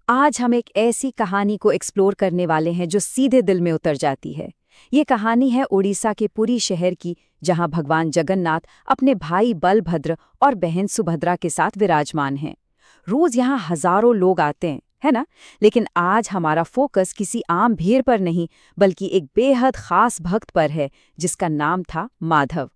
आज हम एक ऐसी कहानी को एक्सप्लोर करने वाले हैं जो सीधे दिल में उतर जाती है। ये कहानी है ओडिशा के पुरी शहर की, जहां भगवान जगन्नाथ अपने भाई बलभद्र और बहन सुभद्रा के साथ विराजमान हैं। रोज यहाँ हजारों लोग आते हैं, है ना? लेकिन आज हमारा फोकस किसी आम भीड़ पर नहीं, बल्कि एक बेहद खास भक्त पर है, जिसका नाम था माधव।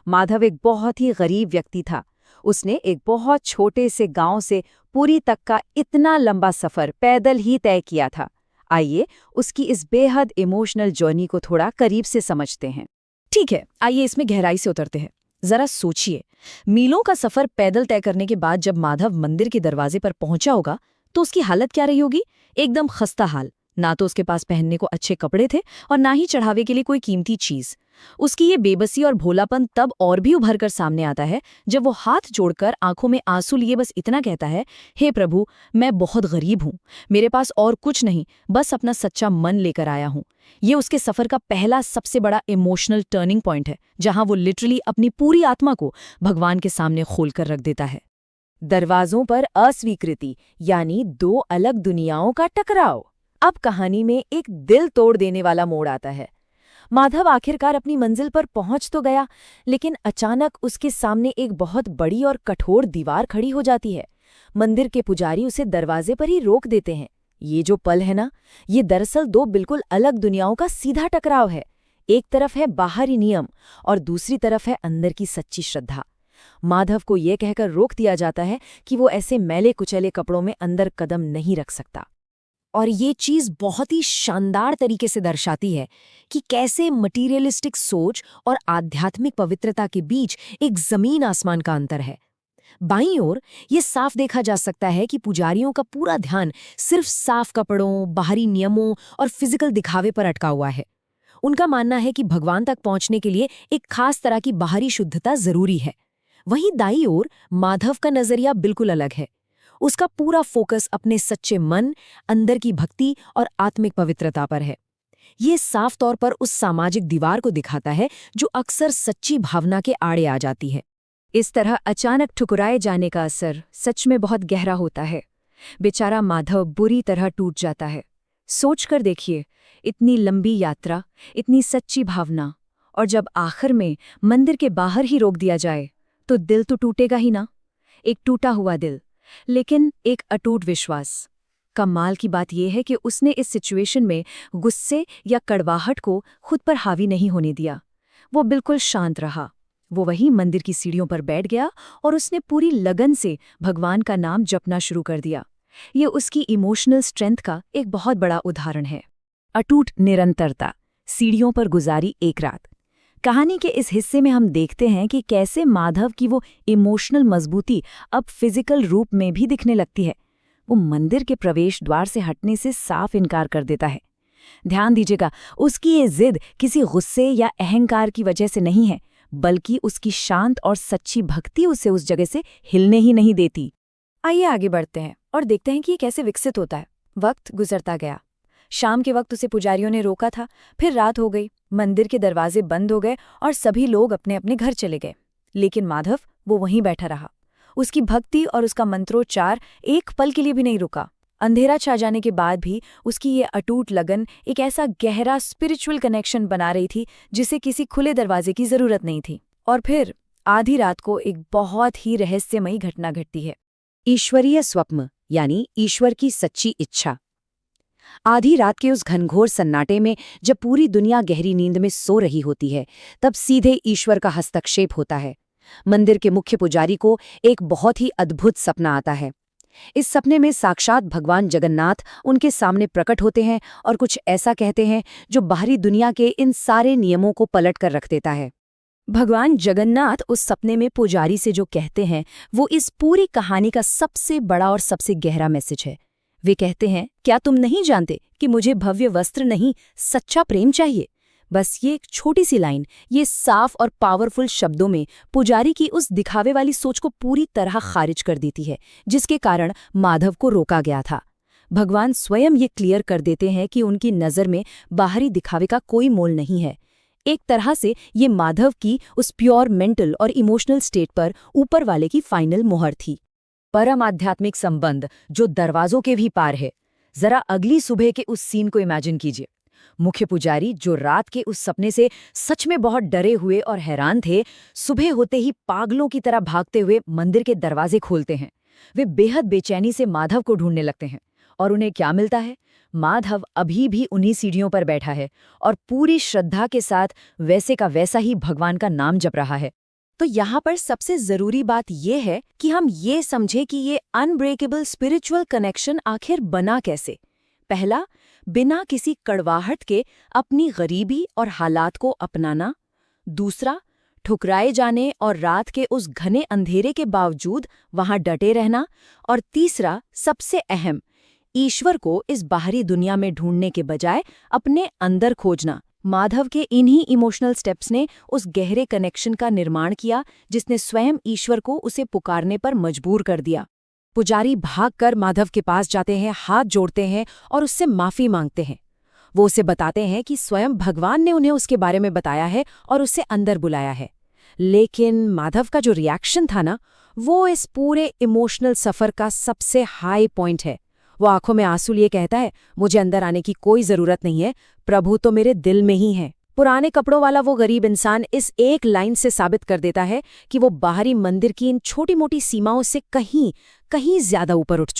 माधव एक बहुत ही गरीब व्यक्ति था। उसने एक बहुत छोटे से गांव से पुरी तक का इतना लंबा सफर पैदल ही तय किया था। आइए उसकी इस बेहद इमोशनल जर्नी को थोड़ा करीब से समझते हैं। ठीक है, आइए इसमें गहराई से उतरते हैं। जरा सोचिए, मीलों का सफर पैदल तय करने के बाद जब माधव मंदिर के दरवाजे पर पहुंचा होगा तो उसकी हालत क्या रही होगी? एकदम खस्ता हाल। ना तो उसके पास पहनने को अच्छे कपड़े थे और ना ही चढ़ावे के लिए कोई कीमती चीज। उसकी ये बेबसी और भोलापन तब और भी उभर कर सामने आता है जब वो हाथ जोड़कर आंखों में आंसू लिए बस इतना कहता है, हे प्रभु, मैं बहुत गरीब हूँ, मेरे पास और कुछ नहीं, बस अपना सच्चा मन लेकर आया हूँ। ये उसके सफर का पहला सबसे बड़ा इमोशनल टर्निंग पॉइंट है, जहां वो लिटरली अपनी पूरी आत्मा को भगवान के सामने खोलकर रख देता है। दरवाजों पर अस्वीकृति, यानी दो अलग दुनियाओं का टकराव। अब कहानी में एक दिल तोड़ देने वाला मोड़ आता है। माधव आखिरकार अपनी मंजिल पर पहुंच तो गया, लेकिन अचानक उसके सामने एक बहुत बड़ी और कठोर दीवार खड़ी हो जाती है। मंदिर के पुजारी उसे दरवाजे पर ही रोक देते हैं। ये जो पल है ना, ये दरअसल दो बिल्कुल अलग दुनियाओं का सीधा टकराव है। एक तरफ है बाहरी नियम और दूसरी तरफ है अंदर की सच्ची श्रद्धा। माधव को यह कहकर रोक दिया जाता है कि वो ऐसे मैले कुचले कपड़ों में अंदर कदम नहीं रख सकता। और ये चीज बहुत ही शानदार तरीके से दर्शाती है कि कैसे मटीरियलिस्टिक सोच और आध्यात्मिक पवित्रता के बीच एक जमीन आसमान का अंतर है। बाईं ओर ये साफ देखा जा सकता है कि पुजारियों का पूरा ध्यान सिर्फ साफ कपड़ों, बाहरी नियमों और फिजिकल दिखावे पर अटका हुआ है। उनका मानना है कि भगवान तक पहुंचने के लिए एक खास तरह की बाहरी शुद्धता जरूरी है। वहीं दाईं ओर माधव का नजरिया बिल्कुल अलग है। उसका पूरा फोकस अपने सच्चे मन, अंदर की भक्ति और आत्मिक पवित्रता पर है। ये साफ तौर पर उस सामाजिक दीवार को दिखाता है जो अक्सर सच्ची भावना के आड़े आ जाती है। इस तरह अचानक ठुकराए जाने का असर सच में बहुत गहरा होता है। बेचारा माधव बुरी तरह टूट जाता है। सोचकर देखिए, इतनी लंबी यात्रा, इतनी सच्ची भावना, और जब आखिर में मंदिर के बाहर ही रोक दिया जाए तो दिल तो टूटेगा ही ना। एक टूटा हुआ दिल, लेकिन एक अटूट विश्वास। कमाल की बात यह है कि उसने इस सिचुएशन में गुस्से या कड़वाहट को खुद पर हावी नहीं होने दिया। वो बिल्कुल शांत रहा। वो वहीं मंदिर की सीढ़ियों पर बैठ गया और उसने पूरी लगन से भगवान का नाम जपना शुरू कर दिया। ये उसकी इमोशनल स्ट्रेंथ का एक बहुत बड़ा उदाहरण है। अटूट निरंतरता, सीढ़ियों पर गुजारी एक रात। कहानी के इस हिस्से में हम देखते हैं कि कैसे माधव की वो इमोशनल मजबूती अब फिजिकल रूप में भी दिखने लगती है। वो मंदिर के प्रवेश द्वार से हटने से साफ इनकार कर देता है। ध्यान दीजिएगा, उसकी ये जिद किसी गुस्से या अहंकार की वजह से नहीं है, बल्कि उसकी शांत और सच्ची भक्ति उसे उस जगह से हिलने ही नहीं देती। आइए आगे बढ़ते हैं और देखते हैं कि ये कैसे विकसित होता है। वक्त गुजरता गया। शाम के वक्त उसे पुजारियों ने रोका था, फिर रात हो गई, मंदिर के दरवाजे बंद हो गए और सभी लोग अपने अपने घर चले गए। लेकिन माधव, वो वहीं बैठा रहा। उसकी भक्ति और उसका मंत्रोच्चार एक पल के लिए भी नहीं रुका। अंधेरा छा जाने के बाद भी उसकी ये अटूट लगन एक ऐसा गहरा स्पिरिचुअल कनेक्शन बना रही थी जिसे किसी खुले दरवाजे की जरूरत नहीं थी। और फिर आधी रात को एक बहुत ही रहस्यमयी घटना घटती है। ईश्वरीय स्वप्न, यानी ईश्वर की सच्ची इच्छा। आधी रात के उस घनघोर सन्नाटे में जब पूरी दुनिया गहरी नींद में सो रही होती है, तब सीधे ईश्वर का हस्तक्षेप होता है। मंदिर के मुख्य पुजारी को एक बहुत ही अद्भुत सपना आता है। इस सपने में साक्षात भगवान जगन्नाथ उनके सामने प्रकट होते हैं और कुछ ऐसा कहते हैं जो बाहरी दुनिया के इन सारे नियमों को पलट कर रख देता है। भगवान जगन्नाथ उस सपने में पुजारी से जो कहते हैं वो इस पूरी कहानी का सबसे बड़ा और सबसे गहरा मैसेज है। वे कहते हैं, क्या तुम नहीं जानते कि मुझे भव्य वस्त्र नहीं, सच्चा प्रेम चाहिए? बस ये एक छोटी सी लाइन, ये साफ और पावरफुल शब्दों में पुजारी की उस दिखावे वाली सोच को पूरी तरह खारिज कर देती है, जिसके कारण माधव को रोका गया था। भगवान स्वयं ये क्लियर कर देते हैं कि उनकी नज़र में बाहरी दिखावे का कोई मोल नहीं है। एक तरह से ये माधव की उस प्योर मेंटल और इमोशनल स्टेट पर ऊपर वाले की फाइनल मोहर थी। परम आध्यात्मिक संबंध जो दरवाजों के भी पार है, जरा अगली सुबह के उस सीन को इमेजिन कीजिए। मुख्य पुजारी, जो रात के उस सपने से सच में बहुत डरे हुए और हैरान थे, सुबह होते ही पागलों की तरह भागते हुए मंदिर के दरवाजे खोलते हैं। वे बेहद बेचैनी से माधव को ढूंढने लगते हैं और उन्हें क्या मिलता है? माधव अभी भी उन्हीं सीढ़ियों पर बैठा है और पूरी श्रद्धा के साथ वैसे का वैसा ही भगवान का नाम जप रहा है। तो यहाँ पर सबसे जरूरी बात यह है कि हम ये समझें कि ये अनब्रेकेबल स्पिरिचुअल कनेक्शन आखिर बना कैसे। पहला, बिना किसी कड़वाहट के अपनी गरीबी और हालात को अपनाना। दूसरा, ठुकराए जाने और रात के उस घने अंधेरे के बावजूद वहां डटे रहना। और तीसरा, सबसे अहम, ईश्वर को इस बाहरी दुनिया में ढूंढने के बजाय अपने अंदर खोजना। माधव के इन्हीं इमोशनल स्टेप्स ने उस गहरे कनेक्शन का निर्माण किया जिसने स्वयं ईश्वर को उसे पुकारने पर मजबूर कर दिया। पुजारी भागकर माधव के पास जाते हैं, हाथ जोड़ते हैं और उससे माफी मांगते हैं। वो उसे बताते हैं कि स्वयं भगवान ने उन्हें उसके बारे में बताया है और उसे अंदर बुलाया है। लेकिन माधव का जो रिएक्शन था ना, वो इस पूरे इमोशनल सफर का सबसे हाई पॉइंट है। वो आंखों में आंसू लिए कहता है, मुझे अंदर आने की कोई जरूरत नहीं है, प्रभु तो मेरे दिल में ही है। पुराने कपड़ों वाला वो गरीब इंसान इस एक लाइन से साबित कर देता है कि वो बाहरी मंदिर की इन छोटी मोटी सीमाओं से कहीं ज्यादा ऊपर उठ